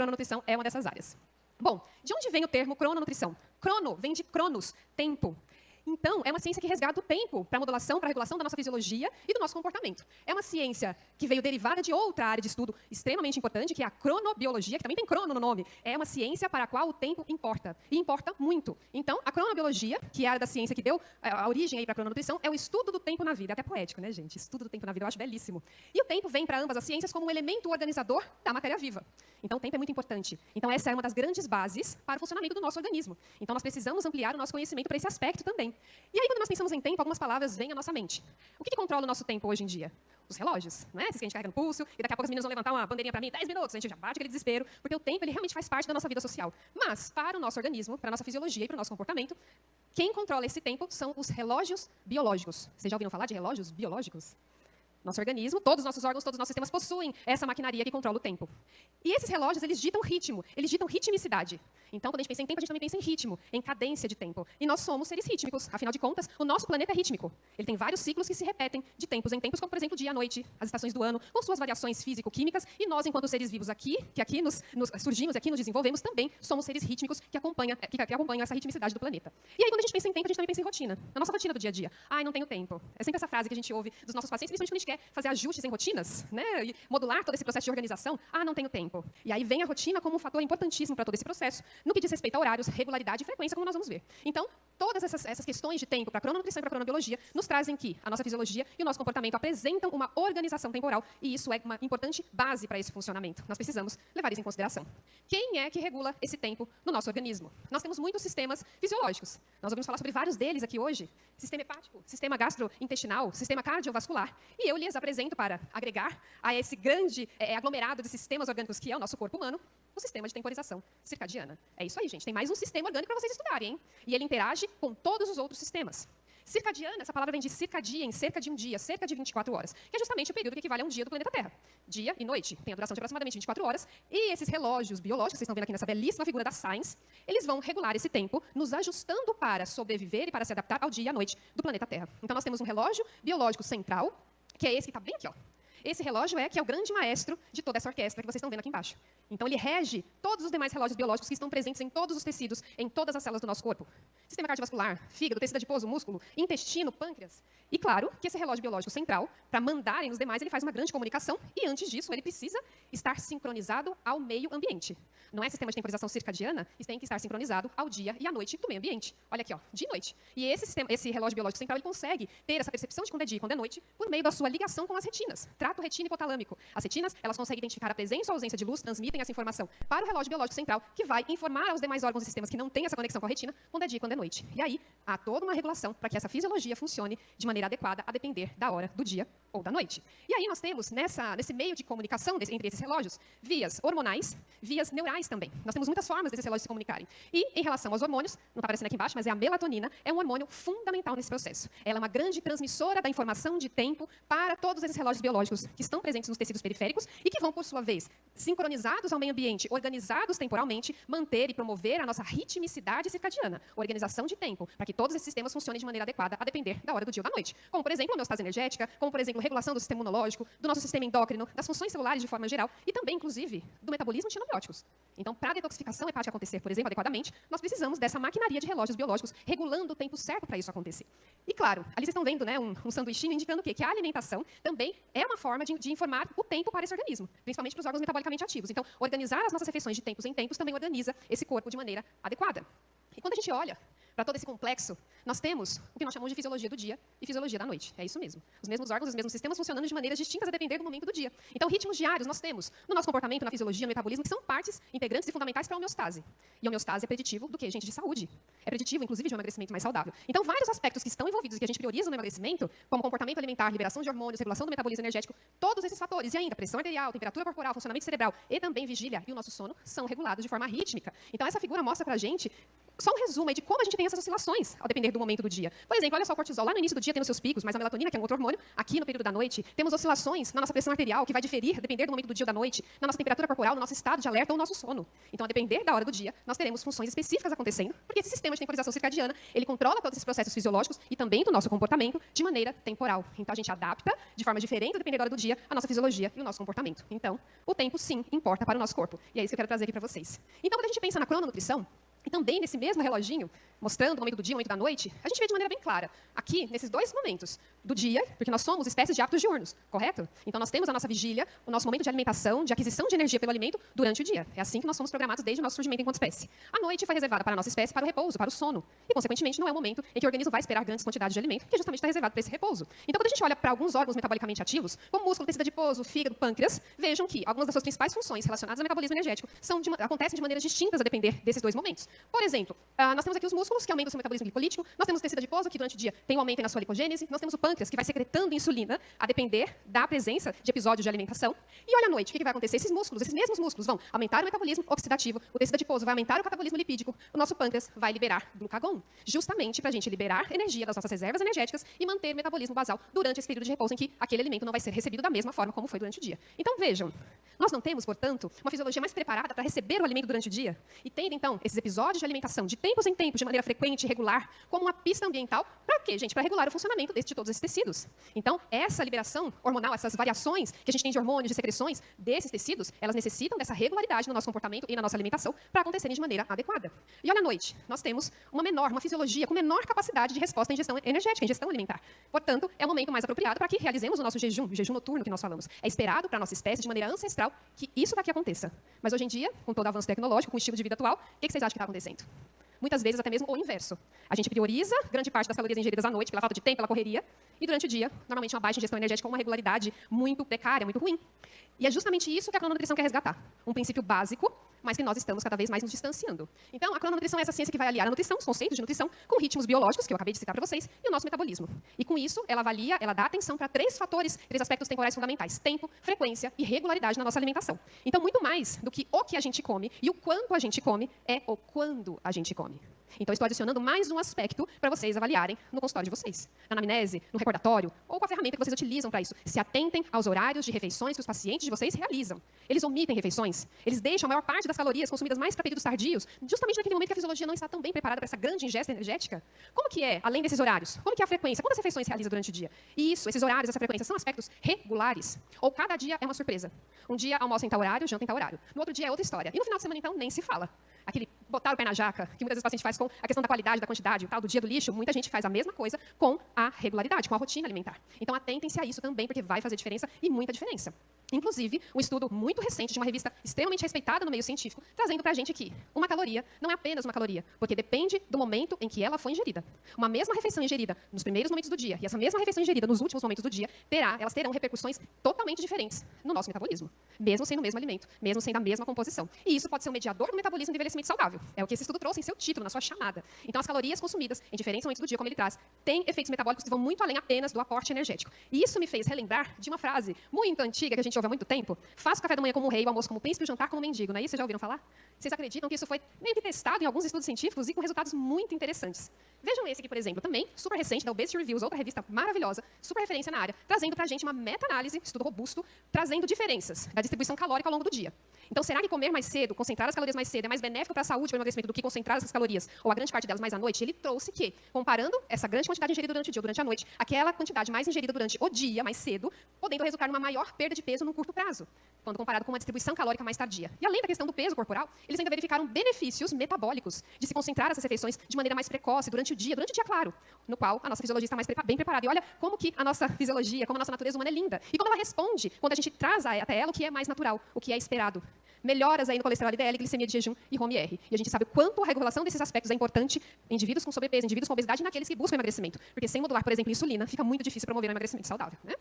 crononutrição é uma dessas áreas. Bom, de onde vem o termo crononutrição? Crono vem de cronos, tempo. Então, é uma ciência que resgata o tempo para a modulação, para a regulação da nossa fisiologia e do nosso comportamento. É uma ciência que veio derivada de outra área de estudo extremamente importante, que é a cronobiologia, que também tem crono no nome. É uma ciência para a qual o tempo importa, e importa muito. Então, a cronobiologia, que é a área da ciência que deu a origem para a crononutrição, é o estudo do tempo na vida. É até poético, né, gente? Estudo do tempo na vida, eu acho belíssimo. E o tempo vem para ambas as ciências como um elemento organizador da matéria viva. Então, o tempo é muito importante. Então, essa é uma das grandes bases para o funcionamento do nosso organismo. Então, nós precisamos ampliar o nosso conhecimento para esse aspecto também. E aí, quando nós pensamos em tempo, algumas palavras vêm à nossa mente. O que controla o nosso tempo hoje em dia? Os relógios, né? Esses que a gente carrega no pulso, e daqui a pouco as meninas vão levantar uma bandeirinha para mim, 10 minutos, a gente já bate aquele desespero, porque o tempo ele realmente faz parte da nossa vida social. Mas, para o nosso organismo, para a nossa fisiologia e para o nosso comportamento, quem controla esse tempo são os relógios biológicos. Vocês já ouviram falar de relógios biológicos? Nosso organismo, todos os nossos órgãos, todos os nossos sistemas possuem essa maquinaria que controla o tempo. E esses relógios, eles ditam ritmo, eles ditam ritmicidade. Então, quando a gente pensa em tempo, a gente também pensa em ritmo, em cadência de tempo. E nós somos seres rítmicos. Afinal de contas, o nosso planeta é rítmico. Ele tem vários ciclos que se repetem de tempos em tempos, como, por exemplo, dia e noite, as estações do ano, com suas variações físico-químicas. E nós, enquanto seres vivos aqui, que aqui nos surgimos, aqui nos desenvolvemos, também somos seres rítmicos que acompanham essa ritmicidade do planeta. E aí, quando a gente pensa em tempo, a gente também pensa em rotina. Na nossa rotina do dia a dia. Ai, não tenho tempo. É sempre essa frase que a gente ouve dos nossos pacientes, principalmente quando a gente quer fazer ajustes em rotinas, né, e modular todo esse processo de organização. Ah, não tenho tempo. E aí vem a rotina como um fator importantíssimo para todo esse processo, no que diz respeito a horários, regularidade e frequência, como nós vamos ver. Então, todas essas questões de tempo para a crononutrição e para a cronobiologia nos trazem que a nossa fisiologia e o nosso comportamento apresentam uma organização temporal, e isso é uma importante base para esse funcionamento. Nós precisamos levar isso em consideração. Quem é que regula esse tempo no nosso organismo? Nós temos muitos sistemas fisiológicos. Nós ouvimos falar sobre vários deles aqui hoje. Sistema hepático, sistema gastrointestinal, sistema cardiovascular. E eu lhes apresento para agregar a esse grande aglomerado de sistemas orgânicos que é o nosso corpo humano, o sistema de temporização circadiana. É isso aí, gente. Tem mais um sistema orgânico para vocês estudarem, hein? E ele interage com todos os outros sistemas. Circadiana, essa palavra vem de circadia, em cerca de um dia, cerca de 24 horas, que é justamente o período que equivale a um dia do planeta Terra. Dia e noite, tem a duração de aproximadamente 24 horas, e esses relógios biológicos, que vocês estão vendo aqui nessa belíssima figura da Science, eles vão regular esse tempo, nos ajustando para sobreviver e para se adaptar ao dia e à noite do planeta Terra. Então, nós temos um relógio biológico central, que é esse que está bem aqui, ó. Esse relógio que é o grande maestro de toda essa orquestra que vocês estão vendo aqui embaixo. Então, ele rege todos os demais relógios biológicos que estão presentes em todos os tecidos, em todas as células do nosso corpo. Sistema cardiovascular, fígado, tecido adiposo, músculo, intestino, pâncreas. E, claro, que esse relógio biológico central, para mandarem nos demais, ele faz uma grande comunicação e, antes disso, ele precisa estar sincronizado ao meio ambiente. Não é sistema de temporização circadiana, isso tem que estar sincronizado ao dia e à noite do meio ambiente. Olha aqui, ó, dia e noite. E esse relógio biológico central, ele consegue ter essa percepção de quando é dia e quando é noite por meio da sua ligação com as retinas. Trato retino hipotalâmico. As retinas, elas conseguem identificar a presença ou ausência de luz, transmitem essa informação para o relógio biológico central, que vai informar aos demais órgãos e sistemas que não têm essa conexão com a retina, quando é dia e quando é noite. E aí, há toda uma regulação para que essa fisiologia funcione de maneira adequada, a depender da hora do dia ou da noite. E aí nós temos, nesse meio de comunicação entre esses relógios, vias hormonais, vias neurais também. Nós temos muitas formas desses relógios se comunicarem. E, em relação aos hormônios, não está aparecendo aqui embaixo, mas a melatonina é um hormônio fundamental nesse processo. Ela é uma grande transmissora da informação de tempo para todos esses relógios biológicos que estão presentes nos tecidos periféricos e que vão, por sua vez, sincronizados ao meio ambiente, organizados temporalmente, manter e promover a nossa ritmicidade circadiana, organização de tempo, para que todos esses sistemas funcionem de maneira adequada, a depender da hora do dia ou da noite. Como, por exemplo, a homeostase energética, como, por exemplo, a regulação do sistema imunológico, do nosso sistema endócrino, das funções celulares de forma geral e também, inclusive, do metabolismo de xenobióticos. Então, para a detoxificação hepática acontecer, por exemplo, adequadamente, nós precisamos dessa maquinaria de relógios biológicos regulando o tempo certo para isso acontecer. E, claro, ali vocês estão vendo, né, um sanduichinho indicando o quê? Que a alimentação também é uma forma de informar o tempo para esse organismo, principalmente para os órgãos metabolicamente ativos. Então, organizar as nossas refeições de tempos em tempos também organiza esse corpo de maneira adequada. E quando a gente olha para todo esse complexo, nós temos o que nós chamamos de fisiologia do dia e fisiologia da noite. É isso mesmo. Os mesmos órgãos, os mesmos sistemas funcionando de maneiras distintas a depender do momento do dia. Então, ritmos diários nós temos no nosso comportamento, na fisiologia, no metabolismo, que são partes integrantes e fundamentais para a homeostase. E a homeostase é preditivo do quê, gente? De saúde. É preditivo, inclusive, de um emagrecimento mais saudável. Então, vários aspectos que estão envolvidos e que a gente prioriza no emagrecimento, como comportamento alimentar, liberação de hormônios, regulação do metabolismo energético, todos esses fatores, e ainda pressão arterial, temperatura corporal, funcionamento cerebral e também vigília e o nosso sono, são regulados de forma rítmica. Então, essa figura mostra para a gente só um resumo aí de como a gente tem essas oscilações ao depender do momento do dia. Por exemplo, olha só o cortisol, lá no início do dia tem os seus picos, mas a melatonina, que é um outro hormônio, aqui no período da noite, temos oscilações na nossa pressão arterial, que vai diferir a depender do momento do dia ou da noite, na nossa temperatura corporal, no nosso estado de alerta ou no nosso sono. Então, a depender da hora do dia, nós teremos funções específicas acontecendo, porque esse sistema de temporização circadiana, ele controla todos esses processos fisiológicos e também do nosso comportamento de maneira temporal. Então, a gente adapta de forma diferente, a depender da hora do dia, a nossa fisiologia e o nosso comportamento. Então, o tempo, sim, importa para o nosso corpo. E é isso que eu quero trazer aqui para vocês. Então, quando a gente pensa na crononutrição, e também nesse mesmo reloginho, mostrando o momento do dia e o momento da noite, a gente vê de maneira bem clara, aqui, nesses dois momentos do dia, porque nós somos espécies de hábitos diurnos, correto? Então, nós temos a nossa vigília, o nosso momento de alimentação, de aquisição de energia pelo alimento durante o dia. É assim que nós somos programados desde o nosso surgimento enquanto espécie. A noite foi reservada para a nossa espécie, para o repouso, para o sono. E, consequentemente, não é o momento em que o organismo vai esperar grandes quantidades de alimento, que justamente está reservado para esse repouso. Então, quando a gente olha para alguns órgãos metabolicamente ativos, como músculo, tecido adiposo, fígado, pâncreas, vejam que algumas das suas principais funções relacionadas ao metabolismo energético acontecem de maneiras distintas a depender desses dois momentos. Por exemplo, nós temos aqui os músculos, que aumentam o seu metabolismo glicolítico, nós temos o tecido adiposo, que durante o dia tem um aumento na sua lipogênese, nós temos o pâncreas, que vai secretando insulina, a depender da presença de episódios de alimentação. E olha à noite, o que vai acontecer? Esses mesmos músculos vão aumentar o metabolismo oxidativo, o tecido adiposo vai aumentar o catabolismo lipídico, o nosso pâncreas vai liberar glucagon, justamente para a gente liberar energia das nossas reservas energéticas e manter o metabolismo basal durante esse período de repouso em que aquele alimento não vai ser recebido da mesma forma como foi durante o dia. Então vejam, nós não temos, portanto, uma fisiologia mais preparada para receber o alimento durante o dia e tendo, então, esses episódios de alimentação de tempos em tempos, de maneira frequente e regular, como uma pista ambiental, para quê, gente? Para regular o funcionamento de todos esses tecidos. Então, essa liberação hormonal, essas variações que a gente tem de hormônios, de secreções desses tecidos, elas necessitam dessa regularidade no nosso comportamento e na nossa alimentação para acontecerem de maneira adequada. E olha à noite, nós temos uma fisiologia com menor capacidade de resposta à ingestão energética, ingestão alimentar. Portanto, é o momento mais apropriado para que realizemos o nosso jejum, o jejum noturno que nós falamos. É esperado para a nossa espécie, de maneira ancestral, que isso daqui aconteça. Mas hoje em dia, com todo o avanço tecnológico, com o estilo de vida atual, o que vocês acham que está acontecendo? Muitas vezes até mesmo o inverso. A gente prioriza grande parte das calorias ingeridas à noite pela falta de tempo, pela correria, e durante o dia, normalmente uma baixa ingestão energética com uma regularidade muito precária, muito ruim. E é justamente isso que a crononutrição quer resgatar. Um princípio básico, mas que nós estamos cada vez mais nos distanciando. Então, a crononutrição é essa ciência que vai aliar a nutrição, os conceitos de nutrição, com ritmos biológicos, que eu acabei de citar para vocês, e o nosso metabolismo. E com isso, ela avalia, ela dá atenção para três aspectos temporais fundamentais: tempo, frequência e regularidade na nossa alimentação. Então, muito mais do que o que a gente come e o quanto a gente come, é o quando a gente come. Então, estou adicionando mais um aspecto para vocês avaliarem no consultório de vocês. Na anamnese, no recordatório, ou com a ferramenta que vocês utilizam para isso. Se atentem aos horários de refeições que os pacientes de vocês realizam. Eles omitem refeições. Eles deixam a maior parte das calorias consumidas mais para períodos tardios, justamente naquele momento que a fisiologia não está tão bem preparada para essa grande ingesta energética. Como que é, além desses horários? Como que é a frequência? Quantas refeições realiza durante o dia? E isso, esses horários, essa frequência, são aspectos regulares. Ou cada dia é uma surpresa. Um dia almoça em tal horário, janta em tal horário. No outro dia é outra história. E no final de semana, então, nem se fala. Aquele botar o pé na jaca, que muitas vezes o paciente faz com a questão da qualidade, da quantidade, o tal do dia do lixo, muita gente faz a mesma coisa com a regularidade, com a rotina alimentar. Então, atentem-se a isso também, porque vai fazer diferença e muita diferença. Inclusive, um estudo muito recente de uma revista extremamente respeitada no meio científico, trazendo para a gente que uma caloria não é apenas uma caloria, porque depende do momento em que ela foi ingerida. Uma mesma refeição ingerida nos primeiros momentos do dia e essa mesma refeição ingerida nos últimos momentos do dia, elas terão repercussões totalmente diferentes no nosso metabolismo, mesmo sendo o mesmo alimento, mesmo sendo a mesma composição. E isso pode ser um mediador do metabolismo do envelhecimento saudável. É o que esse estudo trouxe em seu título, na sua chamada. Então, as calorias consumidas em diferentes momentos do dia, como ele traz, têm efeitos metabólicos que vão muito além apenas do aporte energético. E isso me fez relembrar de uma frase muito antiga que a gente ouve há muito tempo: faça o café da manhã como um rei, o almoço como um príncipe e o jantar como um mendigo. Não é isso? Vocês já ouviram falar? Vocês acreditam que isso foi meio que testado em alguns estudos científicos e com resultados muito interessantes? Vejam esse aqui, por exemplo, também super recente, da Obesity Reviews, outra revista maravilhosa, super referência na área, trazendo pra gente uma meta-análise, estudo robusto, trazendo diferenças da distribuição calórica ao longo do dia. Então, será que comer mais cedo, concentrar as calorias mais cedo, é mais benéfico para a saúde, para o emagrecimento, do que concentrar essas calorias, ou a grande parte delas mais à noite? Ele trouxe que, comparando essa grande quantidade ingerida durante o dia ou durante a noite, aquela quantidade mais ingerida durante o dia, mais cedo, podendo resultar numa maior perda de peso num curto prazo, quando comparado com uma distribuição calórica mais tardia. E além da questão do peso corporal, eles ainda verificaram benefícios metabólicos de se concentrar essas refeições de maneira mais precoce, durante o dia claro, no qual a nossa fisiologia está mais bem preparada. E olha como que a nossa fisiologia, como a nossa natureza humana é linda. E como ela responde quando a gente traz até ela o que é mais natural, o que é esperado. Melhoras aí no colesterol LDL, glicemia de jejum e home-R. E a gente sabe o quanto a regulação desses aspectos é importante em indivíduos com sobrepeso, indivíduos com obesidade e naqueles que buscam emagrecimento. Porque sem modular, por exemplo, insulina, fica muito difícil promover um emagrecimento saudável, né?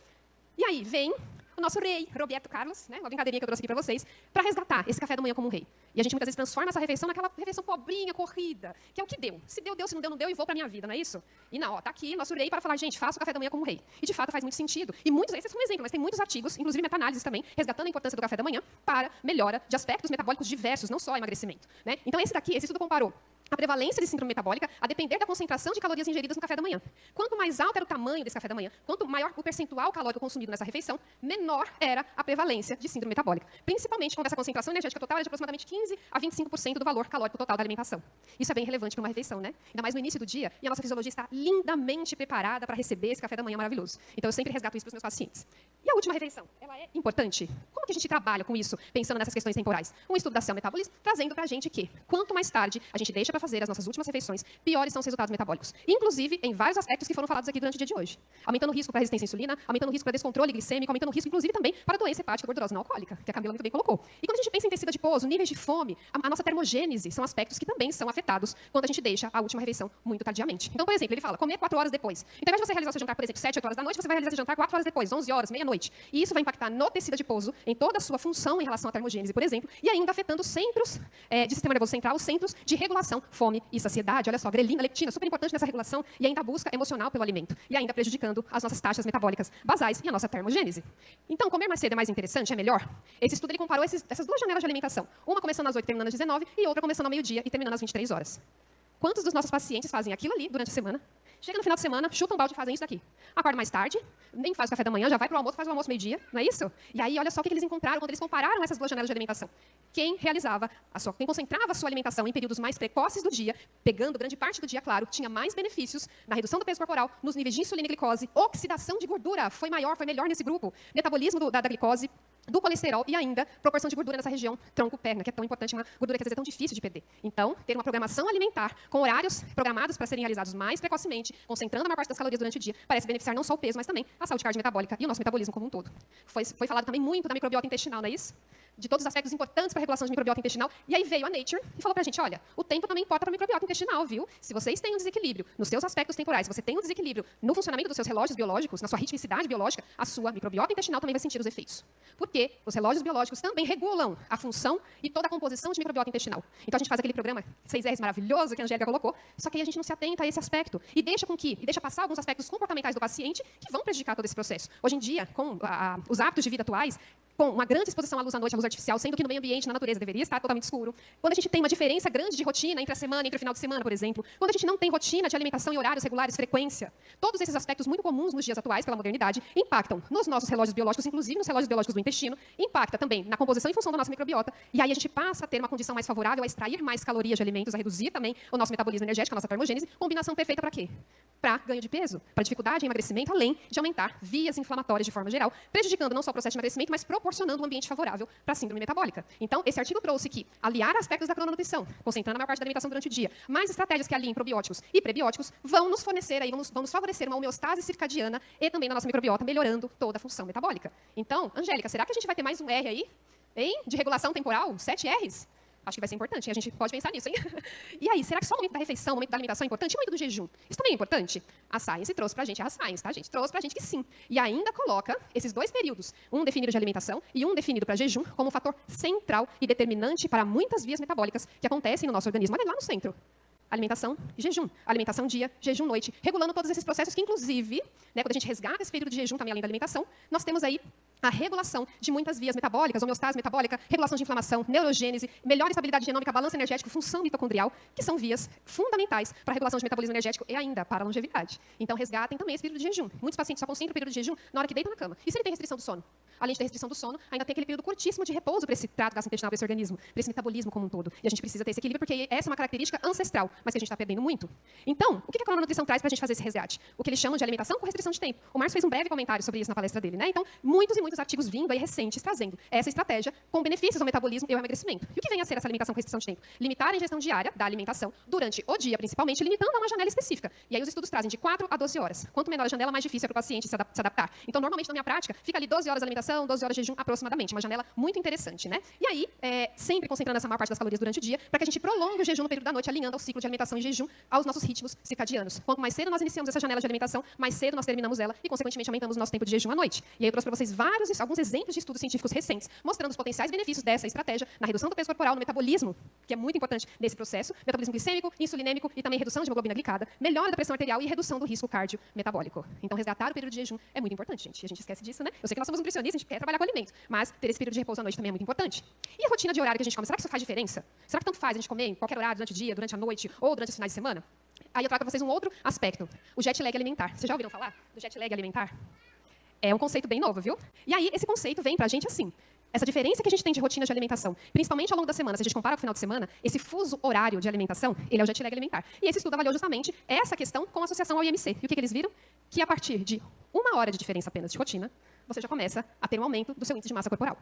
E aí vem o nosso rei, Roberto Carlos, né? Uma brincadeirinha que eu trouxe aqui para vocês, para resgatar esse café da manhã como um rei. E a gente muitas vezes transforma essa refeição naquela refeição pobrinha, corrida, que é o que deu. Se deu, deu, se não deu, não deu, e vou para minha vida, não é isso? E não, ó, tá aqui nosso rei para falar, gente, faça o café da manhã como um rei. E de fato faz muito sentido. E muitos, esse é só um exemplo, mas tem muitos artigos, inclusive meta-análises também, resgatando a importância do café da manhã para melhora de aspectos metabólicos diversos, não só emagrecimento, né? Então esse estudo comparou a prevalência de síndrome metabólica a depender da concentração de calorias ingeridas no café da manhã. Quanto mais alto era o tamanho desse café da manhã, quanto maior o percentual calórico consumido nessa refeição, menor era a prevalência de síndrome metabólica. Principalmente quando essa concentração energética total é de aproximadamente 15 a 25% do valor calórico total da alimentação. Isso é bem relevante para uma refeição, né? Ainda mais no início do dia, e a nossa fisiologia está lindamente preparada para receber esse café da manhã maravilhoso. Então eu sempre resgato isso para os meus pacientes. E a última refeição, ela é importante? Como que a gente trabalha com isso, pensando nessas questões temporais? Um estudo da Cell Metabolism trazendo para a gente que, quanto mais tarde a gente deixa para fazer as nossas últimas refeições, piores são os resultados metabólicos. Inclusive, em vários aspectos que foram falados aqui durante o dia de hoje. Aumentando o risco para resistência à insulina, aumentando o risco para descontrole glicêmico, aumentando o risco, inclusive, também para doença hepática gordurosa não alcoólica, que a Camila muito bem colocou. E quando a gente pensa em tecido adiposo, níveis de fome, a nossa termogênese são aspectos que também são afetados quando a gente deixa a última refeição muito tardiamente. Então, por exemplo, ele fala, comer 4 horas depois. Então, ao invés de você realizar o seu jantar, por exemplo, 7, 8 horas da noite, você vai realizar seu jantar 4 horas depois, 11 horas, meia-noite. E isso vai impactar no tecido adiposo, em toda a sua função em relação à termogênese, por exemplo, e ainda afetando os centros de sistema nervoso central, os centros de regulação, fome e saciedade. Olha só, grelina, leptina, super importante nessa regulação, e ainda a busca emocional pelo alimento, e ainda prejudicando as nossas taxas metabólicas basais e a nossa termogênese. Então, comer mais cedo é mais interessante, é melhor? Esse estudo ele comparou essas duas janelas de alimentação, uma começando às 8 e terminando às 19, e outra começando ao meio-dia e terminando às 23 horas. Quantos dos nossos pacientes fazem aquilo ali durante a semana? Chega no final de semana, chutam um balde e fazem isso daqui. Acorda mais tarde, nem faz o café da manhã, já vai para o almoço, faz o almoço meio-dia, não é isso? E aí, olha só o que eles encontraram quando eles compararam essas duas janelas de alimentação. Quem concentrava a sua alimentação em períodos mais precoces do dia, pegando grande parte do dia, claro, tinha mais benefícios na redução do peso corporal, nos níveis de insulina e glicose, oxidação de gordura foi maior, foi melhor nesse grupo, metabolismo da glicose, do colesterol e ainda proporção de gordura nessa região tronco-perna, que é tão importante, uma gordura que às vezes é tão difícil de perder. Então, ter uma programação alimentar com horários programados para serem realizados mais precocemente, concentrando a maior parte das calorias durante o dia, parece beneficiar não só o peso, mas também a saúde cardiometabólica e o nosso metabolismo como um todo. Foi falado também muito da microbiota intestinal, não é isso? De todos os aspectos importantes para a regulação de microbiota intestinal. E aí veio a Nature e falou para a gente, olha, o tempo também importa para a microbiota intestinal, viu? Se vocês têm um desequilíbrio nos seus aspectos temporais, se você tem um desequilíbrio no funcionamento dos seus relógios biológicos, na sua ritmicidade biológica, a sua microbiota intestinal também vai sentir os efeitos. Porque os relógios biológicos também regulam a função e toda a composição de microbiota intestinal. Então a gente faz aquele programa 6Rs maravilhoso que a Angélica colocou, só que aí a gente não se atenta a esse aspecto e deixa passar alguns aspectos comportamentais do paciente que vão prejudicar todo esse processo. Hoje em dia, com os hábitos de vida atuais, com uma grande exposição à luz à noite, à luz artificial, sendo que no meio ambiente, na natureza, deveria estar totalmente escuro. Quando a gente tem uma diferença grande de rotina entre a semana e entre o final de semana, por exemplo. Quando a gente não tem rotina de alimentação em horários regulares, frequência. Todos esses aspectos muito comuns nos dias atuais, pela modernidade, impactam nos nossos relógios biológicos, inclusive nos relógios biológicos do intestino, impacta também na composição e função da nossa microbiota, e aí a gente passa a ter uma condição mais favorável a extrair mais calorias de alimentos, a reduzir também o nosso metabolismo energético, a nossa termogênese. Combinação perfeita para quê? Para ganho de peso, para dificuldade em emagrecimento, além de aumentar vias inflamatórias de forma geral, prejudicando não só o processo de emagrecimento, mas proporcionando um ambiente favorável para a síndrome metabólica. Então, esse artigo trouxe que aliar aspectos da crononutrição, concentrando a maior parte da alimentação durante o dia, mais estratégias que aliem probióticos e prebióticos, vão nos fornecer, vão nos favorecer uma homeostase circadiana e também na nossa microbiota, melhorando toda a função metabólica. Então, Angélica, será que a gente vai ter mais um R aí? Hein? De regulação temporal? 7 Rs? Acho que vai ser importante, a gente pode pensar nisso, hein? E aí, será que só o momento da refeição, o momento da alimentação é importante? E o momento do jejum? Isso também é importante? A Science trouxe pra gente, a Science, tá, gente? Trouxe pra gente que sim. E ainda coloca esses dois períodos, um definido de alimentação e um definido para jejum, como um fator central e determinante para muitas vias metabólicas que acontecem no nosso organismo. Olha lá no centro. Alimentação e jejum. Alimentação dia, jejum noite. Regulando todos esses processos que, inclusive, né, quando a gente resgata esse período de jejum também além da alimentação, nós temos aí a regulação de muitas vias metabólicas, homeostase metabólica, regulação de inflamação, neurogênese, melhor estabilidade genômica, balanço energético, função mitocondrial, que são vias fundamentais para a regulação de metabolismo energético e ainda para a longevidade. Então, resgatem também esse período de jejum. Muitos pacientes só concentram o período de jejum na hora que deitam na cama. E se ele tem restrição do sono? Além de ter restrição do sono, ainda tem aquele período curtíssimo de repouso para esse trato gastrointestinal, para esse organismo, para esse metabolismo como um todo. E a gente precisa ter esse equilíbrio porque essa é uma característica ancestral, mas que a gente está perdendo muito. Então, o que a crononutrição traz para a gente fazer esse resgate? O que eles chamam de alimentação com restrição de tempo. O Márcio fez um breve comentário sobre isso na palestra dele, né? Então, muitos e muitos artigos vindo aí recentes trazendo essa estratégia com benefícios ao metabolismo e ao emagrecimento. E o que vem a ser essa alimentação com restrição de tempo? Limitar a ingestão diária da alimentação durante o dia, principalmente, limitando a uma janela específica. E aí os estudos trazem de 4 a 12 horas. Quanto menor a janela, mais difícil é para o paciente se adaptar. Então, normalmente, na minha prática, fica ali 12 horas de alimentação, 12 horas de jejum aproximadamente. Uma janela muito interessante, né? E aí, sempre concentrando essa maior parte das calorias durante o dia, para que a gente prolongue o jejum no período da noite, alinhando ao ciclo de alimentação e jejum aos nossos ritmos circadianos. Quanto mais cedo nós iniciamos essa janela de alimentação, mais cedo nós terminamos ela e, consequentemente, aumentamos o nosso tempo de jejum à noite. E aí eu trouxe para vocês alguns exemplos de estudos científicos recentes, mostrando os potenciais benefícios dessa estratégia na redução do peso corporal, no metabolismo, que é muito importante nesse processo, metabolismo glicêmico, insulinêmico e também redução de hemoglobina glicada, melhora da pressão arterial e redução do risco cardiometabólico. Então, resgatar o período de jejum é muito importante, gente. E a gente esquece disso, né? Eu sei que nós somos nutricionistas, a gente quer trabalhar com alimento, mas ter esse período de repouso à noite também é muito importante. E a rotina de horário que a gente come, será que isso faz diferença? Será que tanto faz a gente comer em qualquer horário, durante o dia, durante a noite ou durante os finais de semana? Aí eu trago para vocês um outro aspecto, o jet lag alimentar. Vocês já ouviram falar do jet lag alimentar? É um conceito bem novo, viu? E aí esse conceito vem para a gente assim. Essa diferença que a gente tem de rotina de alimentação, principalmente ao longo da semana, se a gente compara com o final de semana, esse fuso horário de alimentação, ele é o jet lag alimentar. E esse estudo avaliou justamente essa questão com associação ao IMC. E o que eles viram? Que a partir de 1 hora de diferença apenas de rotina, você já começa a ter um aumento do seu índice de massa corporal.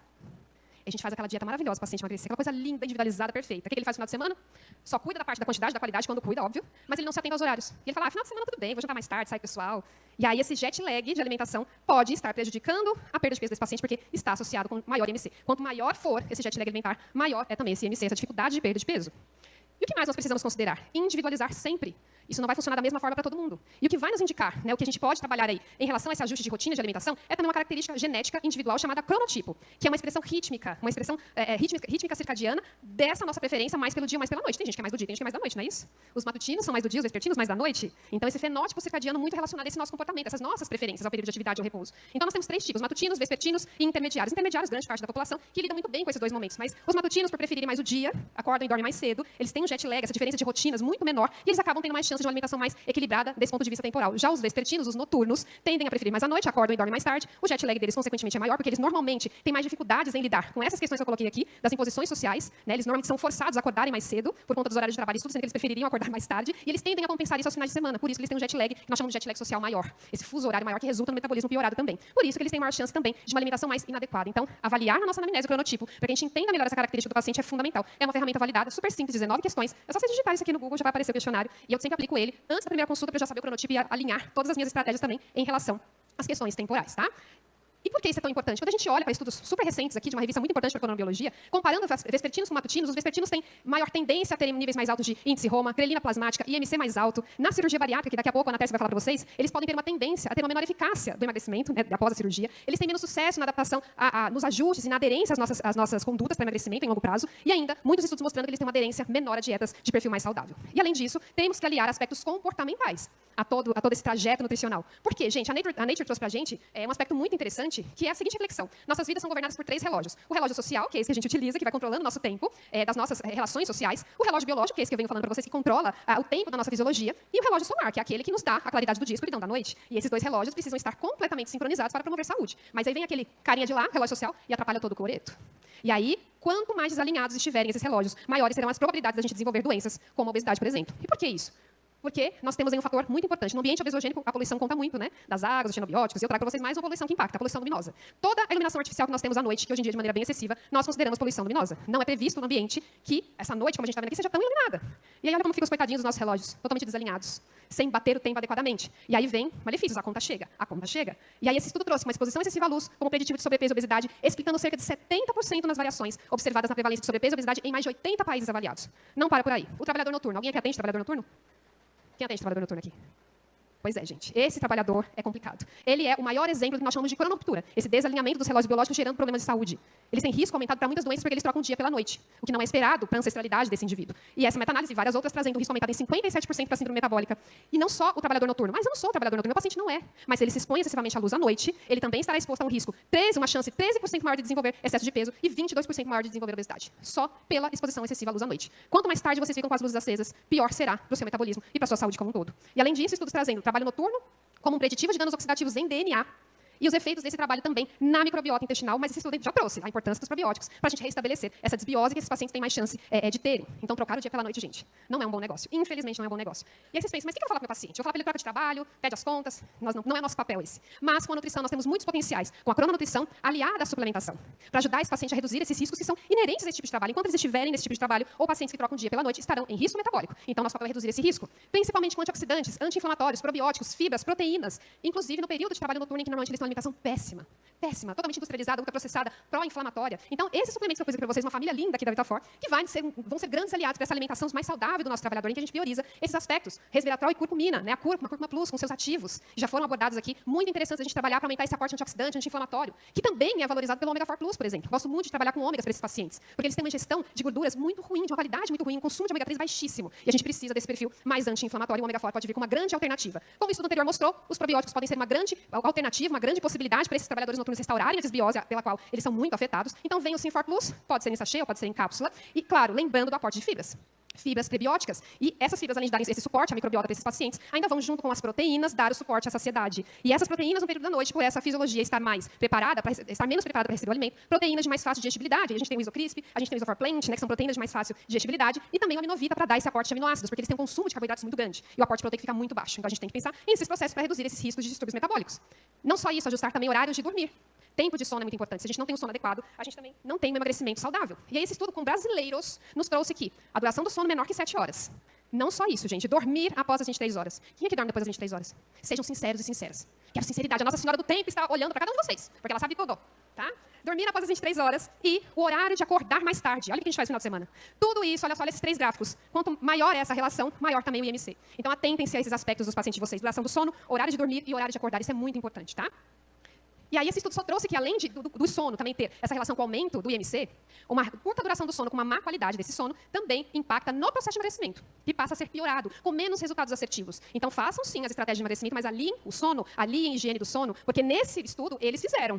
A gente faz aquela dieta maravilhosa para o paciente emagrecer, aquela coisa linda, individualizada, perfeita. O que ele faz no final de semana? Só cuida da parte da quantidade, da qualidade, quando cuida, óbvio, mas ele não se atenta aos horários. E ele fala, final de semana tudo bem, vou jantar mais tarde, sai pessoal. E aí esse jet lag de alimentação pode estar prejudicando a perda de peso desse paciente, porque está associado com maior IMC. Quanto maior for esse jet lag alimentar, maior é também esse IMC, essa dificuldade de perda de peso. E o que mais nós precisamos considerar? Individualizar sempre. Isso não vai funcionar da mesma forma para todo mundo. E o que vai nos indicar, né, o que a gente pode trabalhar aí em relação a esse ajuste de rotina de alimentação, é também uma característica genética individual chamada cronotipo, que é uma expressão rítmica, uma expressão rítmica circadiana dessa nossa preferência mais pelo dia ou mais pela noite. Tem gente que é mais do dia, tem gente que é mais da noite, não é isso? Os matutinos são mais do dia, os vespertinos mais da noite. Então esse fenótipo circadiano muito relacionado a esse nosso comportamento, essas nossas preferências ao período de atividade ou repouso. Então nós temos 3 tipos, matutinos, vespertinos e intermediários. Intermediários, grande parte da população, que lidam muito bem com esses 2 momentos, mas os matutinos, por preferirem mais o dia, acordam e dormem mais cedo, eles têm um jet lag, essa diferença de rotinas muito menor, e eles acabam tendo mais chance de uma alimentação mais equilibrada desse ponto de vista temporal. Já os vespertinos, os noturnos, tendem a preferir mais à noite, acordam e dormem mais tarde. O jet lag deles, consequentemente, é maior, porque eles normalmente têm mais dificuldades em lidar com essas questões que eu coloquei aqui, das imposições sociais, né? Eles normalmente são forçados a acordarem mais cedo, por conta dos horários de trabalho e estudo, sendo que eles prefeririam acordar mais tarde, e eles tendem a compensar isso aos finais de semana. Por isso que eles têm um jet lag, que nós chamamos de jet lag social maior. Esse fuso horário maior que resulta no metabolismo piorado também. Por isso que eles têm maior chance também de uma alimentação mais inadequada. Então, avaliar na nossa anamnese o cronotipo, para que a gente entenda melhor essa característica do paciente, é fundamental. É uma ferramenta validada, super simples, 19 questões. É só você digitar isso aqui no Google, já vai aparecer o questionário, e eu sempre aplico ele antes da primeira consulta, para eu já saber o cronotipo e alinhar todas as minhas estratégias também em relação às questões temporais, tá? E por que isso é tão importante? Quando a gente olha para estudos super recentes aqui, de uma revista muito importante para a cronobiologia, comparando vespertinos com matutinos, os vespertinos têm maior tendência a terem níveis mais altos de índice Roma, grelina plasmática, IMC mais alto. Na cirurgia bariátrica, que daqui a pouco a Ana Tércia vai falar para vocês, eles podem ter uma tendência a ter uma menor eficácia do emagrecimento, né, após a cirurgia. Eles têm menos sucesso na adaptação nos ajustes e na aderência às nossas condutas para emagrecimento em longo prazo. E ainda, muitos estudos mostrando que eles têm uma aderência menor a dietas de perfil mais saudável. E além disso, temos que aliar aspectos comportamentais a todo esse trajeto nutricional. Por quê, gente? A Nature trouxe para a gente um aspecto muito interessante, que é a seguinte reflexão. Nossas vidas são governadas por 3 relógios. O relógio social, que é esse que a gente utiliza, que vai controlando o nosso tempo, das nossas relações sociais. O relógio biológico, que é esse que eu venho falando para vocês, que controla o tempo da nossa fisiologia. E o relógio solar, que é aquele que nos dá a claridade do dia e a escuridão da noite. E esses 2 relógios precisam estar completamente sincronizados para promover saúde. Mas aí vem aquele carinha de lá, relógio social, e atrapalha todo o coreto. E aí, quanto mais desalinhados estiverem esses relógios, maiores serão as probabilidades da gente desenvolver doenças, como a obesidade, por exemplo. E por que isso? Porque nós temos aí um fator muito importante. No ambiente obesogênico, a poluição conta muito, né? Das águas, dos xenobióticos. E eu trago para vocês mais uma poluição que impacta, a poluição luminosa. Toda a iluminação artificial que nós temos à noite, que hoje em dia de maneira bem excessiva, nós consideramos poluição luminosa. Não é previsto no ambiente que essa noite, como a gente está vendo aqui, seja tão iluminada. E aí olha como ficam os coitadinhos dos nossos relógios, totalmente desalinhados, sem bater o tempo adequadamente. E aí vem malefícios, a conta chega. E aí esse estudo trouxe uma exposição excessiva à luz como preditivo de sobrepeso e obesidade, explicando cerca de 70% nas variações observadas na prevalência de sobrepeso e obesidade em mais de 80 países avaliados. Não para por aí. O trabalhador noturno. Alguém aqui atende trabalhador noturno? Quem atende trabalhador noturno aqui? Pois é, gente. Esse trabalhador é complicado. Ele é o maior exemplo do que nós chamamos de cronoptura, esse desalinhamento dos relógios biológicos gerando problemas de saúde. Eles têm risco aumentado para muitas doenças porque eles trocam o dia pela noite, o que não é esperado para a ancestralidade desse indivíduo. E essa meta-análise e várias outras trazendo o risco aumentado em 57% para a síndrome metabólica. E não só o trabalhador noturno. Mas eu não sou o trabalhador noturno, meu paciente não é. Mas se ele se expõe excessivamente à luz à noite, ele também estará exposto a um risco. Uma chance 13% maior de desenvolver excesso de peso e 22% maior de desenvolver obesidade. Só pela exposição excessiva à luz à noite. Quanto mais tarde vocês ficam com as luzes acesas, pior será para o seu metabolismo e para a sua saúde como um todo. E além disso, estudos trazendo trabalho noturno como um preditivo de danos oxidativos em DNA e os efeitos desse trabalho também na microbiota intestinal, mas esse estudo já trouxe a importância dos probióticos para a gente restabelecer essa desbiose que esses pacientes têm mais chance de terem. Então, trocar o dia pela noite, gente, não é um bom negócio. Infelizmente, não é um bom negócio. E aí vocês pensam, mas o que eu vou falar com o meu paciente? Eu vou falar para ele troca de trabalho, pede as contas, não é nosso papel esse. Mas com a nutrição nós temos muitos potenciais, com a crononutrição aliada à suplementação, para ajudar esse paciente a reduzir esses riscos que são inerentes a esse tipo de trabalho. Enquanto eles estiverem nesse tipo de trabalho, ou pacientes que trocam o dia pela noite, estarão em risco metabólico. Então, nosso papel é reduzir esse risco, principalmente com antioxidantes, anti-inflamatórios, probióticos, fibras, proteínas, inclusive no período de trabalho noturno em que normalmente eles têm uma alimentação péssima. Péssima, totalmente industrializada, ultraprocessada, pró-inflamatória. Então, esses suplementos que eu pus aqui para vocês, uma família linda aqui da Vitafor, que vão ser grandes aliados para essa alimentação mais saudável do nosso trabalhador, em que a gente prioriza esses aspectos, resveratrol e curcumina, né? A cúrcuma plus, com seus ativos, já foram abordados aqui, muito interessantes a gente trabalhar para aumentar esse aporte antioxidante, anti-inflamatório, que também é valorizado pelo ômega 4 plus, por exemplo. Gosto muito de trabalhar com ômegas para esses pacientes, porque eles têm uma ingestão de gorduras muito ruim, de uma qualidade muito ruim, um consumo de ômega 3 baixíssimo. E a gente precisa desse perfil mais anti-inflamatório, e o ômega 4 pode vir com uma grande alternativa. Como o estudo anterior mostrou, os probióticos podem ser uma grande alternativa, uma grande possibilidade para esses trabalhadores noturnos restaurarem a desbiose pela qual eles são muito afetados. Então, vem o Synfor Plus, pode ser em sachê ou pode ser em cápsula. E, claro, lembrando do aporte de fibras. Fibras prebióticas. E essas fibras, além de darem esse suporte à microbiota para esses pacientes, ainda vão, junto com as proteínas, dar o suporte à saciedade. E essas proteínas, no período da noite, por essa fisiologia estar mais preparada, estar menos preparada para receber o alimento, proteínas de mais fácil digestibilidade. A gente tem o Isocrisp, a gente tem o Isoforplant, né, que são proteínas de mais fácil digestibilidade, e também o Aminovita para dar esse aporte de aminoácidos, porque eles têm um consumo de carboidratos muito grande. E o aporte proteico fica muito baixo. Então, a gente tem que pensar nesses processos para reduzir esses riscos de distúrbios metabólicos. Não só isso, ajustar também horários de dormir. Tempo de sono é muito importante. Se a gente não tem um sono adequado, a gente também não tem um emagrecimento saudável. E aí esse estudo com brasileiros nos trouxe que a duração do sono é menor que 7 horas. Não só isso, gente. Dormir após as 23 horas. Quem é que dorme depois das 23 horas? Sejam sinceros e sinceras. Quero sinceridade. A Nossa Senhora do Tempo está olhando para cada um de vocês, porque ela sabe tudo, tá? Dormir após as 23 horas e o horário de acordar mais tarde. Olha o que a gente faz no final de semana. Tudo isso, olha só, olha esses 3 gráficos. Quanto maior é essa relação, maior também o IMC. Então, atentem-se a esses aspectos dos pacientes de vocês. Duração do sono, horário de dormir e horário de acordar. Isso é muito importante, tá? E aí esse estudo só trouxe que, além do sono também ter essa relação com o aumento do IMC, uma curta duração do sono com uma má qualidade desse sono também impacta no processo de emagrecimento, que passa a ser piorado, com menos resultados assertivos. Então, façam sim as estratégias de emagrecimento, mas aliem o sono, aliem a higiene do sono, porque nesse estudo eles fizeram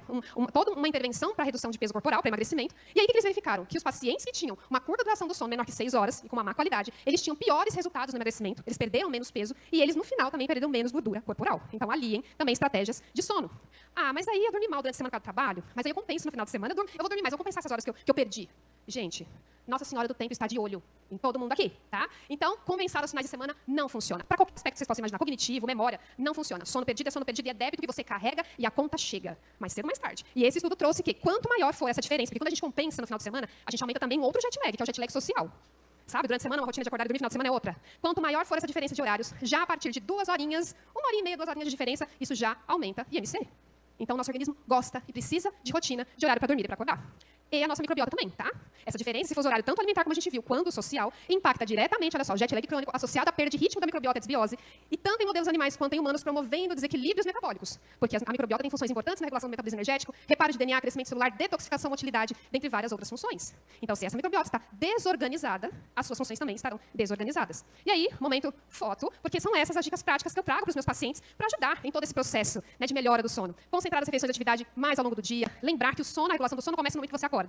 toda uma intervenção para redução de peso corporal, para emagrecimento, e aí o que eles verificaram? Que os pacientes que tinham uma curta duração do sono menor que 6 horas e com uma má qualidade, eles tinham piores resultados no emagrecimento, eles perderam menos peso e eles, no final, também perderam menos gordura corporal. Então, aliem também estratégias de sono. Ah, mas aí eu dormi mal durante a semana do trabalho, mas aí eu compenso no final de semana, eu vou dormir mais, eu vou compensar essas horas que eu perdi. Gente, Nossa Senhora do Tempo está de olho em todo mundo aqui, tá? Então, compensar os finais de semana não funciona. Para qualquer aspecto que vocês possam imaginar, cognitivo, memória, não funciona. Sono perdido é sono perdido e é débito que você carrega e a conta chega, mais cedo ou mais tarde. E esse estudo trouxe que quanto maior for essa diferença, porque quando a gente compensa no final de semana, a gente aumenta também um outro jet lag, que é o jet lag social. Sabe, durante a semana, uma rotina de acordar e dormir, final de semana é outra. Quanto maior for essa diferença de horários, já a partir de 2 horinhas, 1h30, 2 horinhas de diferença, isso já aumenta IMC. Então, o nosso organismo gosta e precisa de rotina, de horário para dormir e para acordar. E a nossa microbiota também, tá? Essa diferença, se for horário tanto alimentar como a gente viu, quanto social, impacta diretamente, olha só, o jet lag crônico associado à perda de ritmo da microbiota e desbiose, e tanto em modelos animais quanto em humanos, promovendo desequilíbrios metabólicos. Porque a microbiota tem funções importantes na regulação do metabolismo energético, reparo de DNA, crescimento celular, detoxificação, motilidade, dentre várias outras funções. Então, se essa microbiota está desorganizada, as suas funções também estarão desorganizadas. E aí, momento foto, porque são essas as dicas práticas que eu trago para os meus pacientes para ajudar em todo esse processo, né, de melhora do sono. Concentrar as refeições de atividade mais ao longo do dia, lembrar que o sono, a regulação do sono começa no momento que você acorda.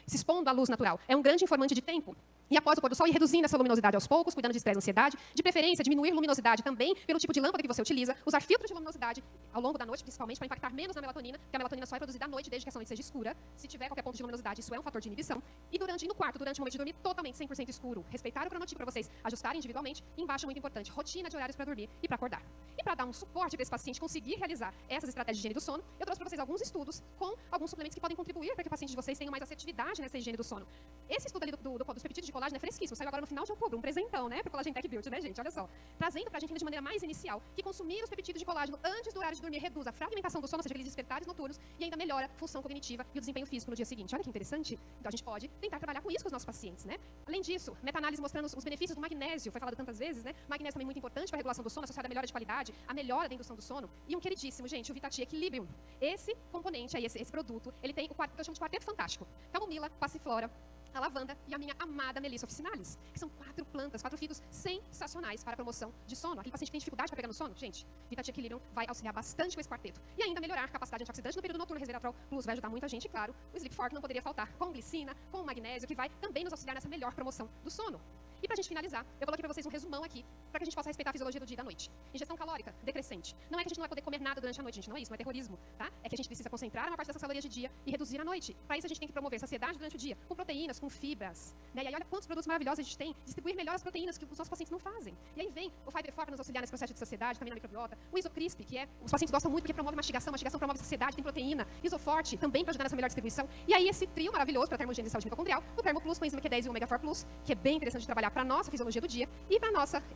Se expondo à luz natural. É um grande informante de tempo. E após o pôr do sol, ir reduzindo essa luminosidade aos poucos, cuidando de estresse e ansiedade. De preferência, diminuir luminosidade também pelo tipo de lâmpada que você utiliza. Usar filtros de luminosidade ao longo da noite, principalmente, para impactar menos na melatonina, porque a melatonina só é produzida à noite, desde que essa noite seja escura. Se tiver qualquer ponto de luminosidade, isso é um fator de inibição. E no quarto, durante o momento de dormir, totalmente 100% escuro. Respeitar o cronotipo para vocês ajustarem individualmente. E embaixo é muito importante, rotina de horários para dormir e para acordar. E para dar um suporte para esse paciente conseguir realizar essas estratégias de higiene do sono, eu trouxe para vocês alguns estudos com alguns suplementos que podem contribuir para que o paciente de vocês tenha mais assertividade nessa higiene do sono. Esse estudo ali dos peptídeos de colágeno é fresquíssimo, saiu agora no final de outubro, um presentão, né, pro Collagen Tech Beauty, né, gente? Olha só. Trazendo pra gente ainda de maneira mais inicial que consumir os peptídeos de colágeno antes do horário de dormir reduz a fragmentação do sono, ou seja, aqueles despertares noturnos, e ainda melhora a função cognitiva e o desempenho físico no dia seguinte. Olha que interessante. Então a gente pode tentar trabalhar com isso com os nossos pacientes, né? Além disso, meta-análise mostrando os benefícios do magnésio, foi falado tantas vezes, né? Magnésio também muito importante para a regulação do sono, associado à melhora de qualidade, a melhora da indução do sono. E um queridíssimo, gente, o Vitati Equilibrium. Esse componente aí, esse produto, ele tem o que eu chamo de quarteto fantástico. Camomila, passiflora, a lavanda e a minha amada Melissa officinalis, que são 4 plantas, 4 fitos sensacionais para a promoção de sono. Aquele paciente que tem dificuldade para pegar no sono, gente, Vitati Equilibrium vai auxiliar bastante com esse quarteto. E ainda melhorar a capacidade antioxidante no período noturno. Resveratrol Plus vai ajudar muita gente, e claro, o Sleep Fork não poderia faltar, com glicina, com magnésio, que vai também nos auxiliar nessa melhor promoção do sono. E pra gente finalizar, eu coloquei pra vocês um resumão aqui, para que a gente possa respeitar a fisiologia do dia e da noite. Ingestão calórica, decrescente. Não é que a gente não vai poder comer nada durante a noite, gente, não é isso, não é terrorismo, tá? É que a gente precisa concentrar uma parte dessas calorias de dia e reduzir à noite. Para isso a gente tem que promover saciedade durante o dia, com proteínas, com fibras, né? E aí olha quantos produtos maravilhosos a gente tem, distribuir melhor as proteínas que os nossos pacientes não fazem. E aí vem o Fiber Fork para nos auxiliar nesse processo de saciedade, também na microbiota. O Isocrisp, que é, os pacientes gostam muito porque promove mastigação promove saciedade, tem proteína. Isoforte, também para ajudar nessa melhor distribuição. E aí esse trio maravilhoso para termogênese e saúde mitocondrial, o Termo Plus com enzima Q10 e o Omega 4 Plus, que é bem interessante de trabalhar para a nossa fisiologia do dia e para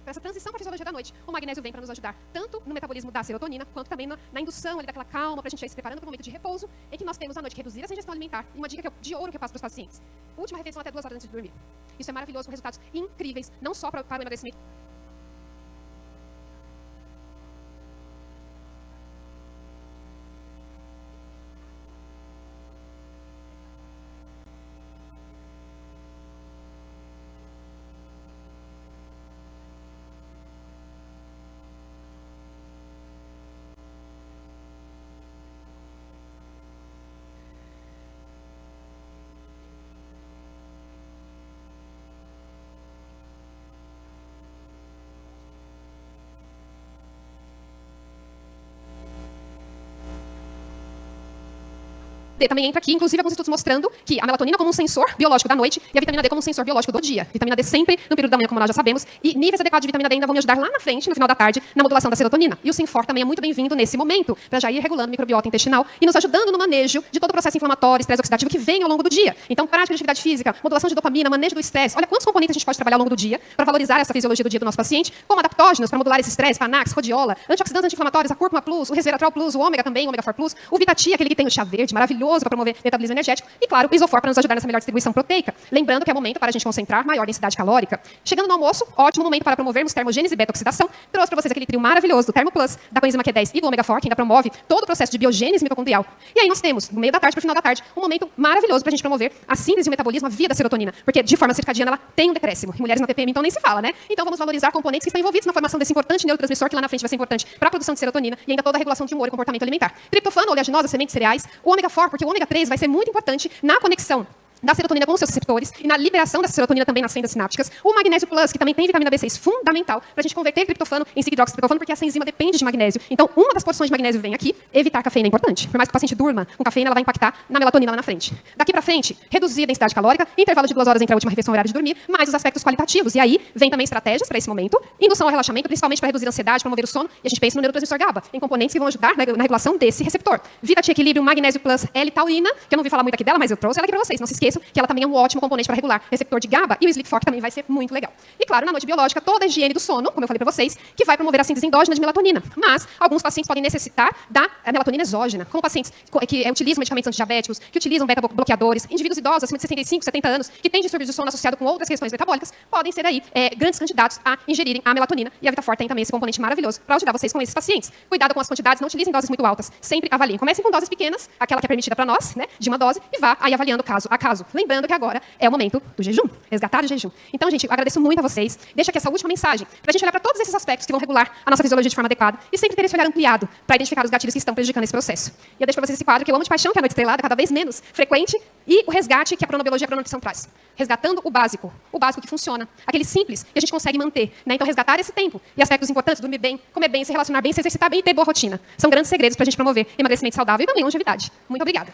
essa transição para a fisiologia da noite. O magnésio vem para nos ajudar tanto no metabolismo da serotonina, quanto também na indução ali, daquela calma, para a gente ir se preparando para o momento de repouso, em que nós temos à noite que reduzir essa ingestão alimentar. E uma dica de ouro que eu passo para os pacientes: última refeição até 2 horas antes de dormir. Isso é maravilhoso, com resultados incríveis, não só para o emagrecimento, D também entra aqui, inclusive alguns estudos mostrando que a melatonina como um sensor biológico da noite e a vitamina D como um sensor biológico do dia. Vitamina D sempre no período da manhã, como nós já sabemos, e níveis adequados de vitamina D ainda vão me ajudar lá na frente, no final da tarde, na modulação da serotonina. E o Synfor também é muito bem-vindo nesse momento, para já ir regulando a microbiota intestinal e nos ajudando no manejo de todo o processo inflamatório, estresse oxidativo que vem ao longo do dia. Então, prática de atividade física, modulação de dopamina, manejo do estresse. Olha quantos componentes a gente pode trabalhar ao longo do dia para valorizar essa fisiologia do dia do nosso paciente, como adaptógenos para modular esse estresse, Panax, Rhodiola, antioxidantes anti-inflamatórios, a Cúrcuma Plus, o Resveratrol Plus, o Ômega também, o Omega 4 Plus, o Vitati, aquele que tem o chá verde, maravilhoso para promover metabolismo energético, e claro, o Isofor para nos ajudar nessa melhor distribuição proteica. Lembrando que é momento para a gente concentrar maior densidade calórica. Chegando no almoço, ótimo momento para promovermos termogênese e beta-oxidação. Trouxe para vocês aquele trio maravilhoso do Thermo Plus, da coenzima Q10 e do Omega 4, que ainda promove todo o processo de biogênese mitocondrial. E aí nós temos, do meio da tarde para o final da tarde, um momento maravilhoso para a gente promover a síntese e o metabolismo, a via da serotonina, porque de forma circadiana ela tem um decréscimo. E mulheres na TPM então nem se fala, né? Então vamos valorizar componentes que estão envolvidos na formação desse importante neurotransmissor que lá na frente vai ser importante para a produção de serotonina e ainda toda a regulação de humor e comportamento alimentar. Triptofano, oleaginosa, sementes cereais, o Ômega 4, porque o Ômega 3 vai ser muito importante na conexão da serotonina com os seus receptores e na liberação dessa serotonina também nas fendas sinápticas. O magnésio plus, que também tem vitamina B6, fundamental para a gente converter triptofano em 5-hidroxitriptofano, porque essa enzima depende de magnésio. Então, uma das porções de magnésio vem aqui. Evitar cafeína é importante. Por mais que o paciente durma com cafeína, ela vai impactar na melatonina lá na frente. Daqui para frente, reduzir a densidade calórica, intervalo de 2 horas entre a última refeição e o horário de dormir, mais os aspectos qualitativos. E aí, vem também estratégias para esse momento. Indução ao relaxamento, principalmente para reduzir a ansiedade, promover o sono. E a gente pensa no neurotransmissor GABA, em componentes que vão ajudar na regulação desse receptor. Vitati Equilíbrio, magnésio plus, L-taurina, que eu não vi falar muito aqui dela, mas eu trouxe ela aqui para vocês. Não se esqueçam que ela também é um ótimo componente para regular receptor de GABA, e o Sleep4 também vai ser muito legal. E claro, na noite biológica, toda a higiene do sono, como eu falei para vocês, que vai promover a síntese endógena de melatonina. Mas alguns pacientes podem necessitar da melatonina exógena, como pacientes que utilizam medicamentos antidiabéticos, que utilizam beta-bloqueadores, indivíduos idosos acima de 65, 70 anos, que têm distúrbios do sono associado com outras questões metabólicas, podem ser aí grandes candidatos a ingerirem a melatonina, e a Vitafor tem também esse componente maravilhoso para ajudar vocês com esses pacientes. Cuidado com as quantidades, não utilizem doses muito altas, sempre avaliem. Comecem com doses pequenas, aquela que é permitida para nós, né, de uma dose, e vá aí avaliando caso a caso. Lembrando que agora é o momento do jejum, resgatar o jejum. Então, gente, eu agradeço muito a vocês. Deixa aqui essa última mensagem para a gente olhar para todos esses aspectos que vão regular a nossa fisiologia de forma adequada e sempre ter esse olhar ampliado para identificar os gatilhos que estão prejudicando esse processo. E eu deixo para vocês esse quadro que eu amo de paixão, que é a noite estrelada, cada vez menos frequente, e o resgate que a pronobiologia e a pronutrição traz. Resgatando o básico que funciona, aquele simples que a gente consegue manter, né? Então, resgatar esse tempo e aspectos importantes, dormir bem, comer bem, se relacionar bem, se exercitar bem e ter boa rotina. São grandes segredos para a gente promover emagrecimento saudável e também longevidade. Muito obrigada.